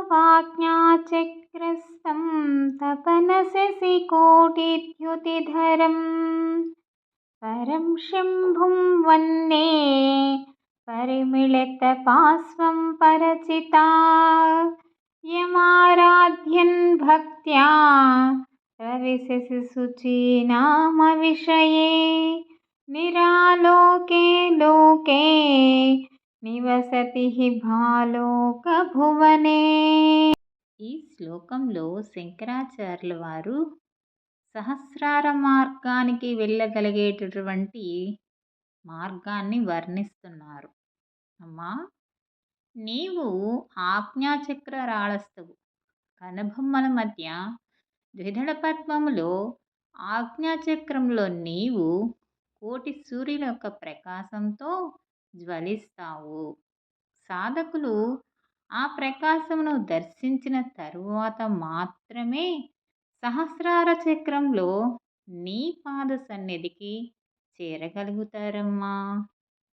तवाज्ञाचक्रस्थं तपनशशिकोटिद्युतिधरं परं शम्भुं वन्दे परिमिलितपार्श्वं परचिता यमाराध्यन् भक्त्या रविशशिशुचीनामविषये निरालोके लोके నివసతి భాలోక భువనే. ఈ శ్లోకంలో శంకరాచార్యుల వారు సహస్రార మార్గానికి వెళ్ళగలిగేటటువంటి మార్గాన్ని వర్ణిస్తున్నారు. అమ్మా, నీవు ఆజ్ఞాచక్ర రాళస్తవు. కనుబొమ్మల మధ్య ద్విదళ పద్మములో ఆజ్ఞాచక్రంలో నీవు కోటి సూర్యుల యొక్క ప్రకాశంతో జ్వలిస్తావు. సాధకులు ఆ ప్రకాశమును దర్శించిన తరువాత మాత్రమే సహస్రార చక్రంలో నీ పాద సన్నిధికి చేరగలుగుతారమ్మా.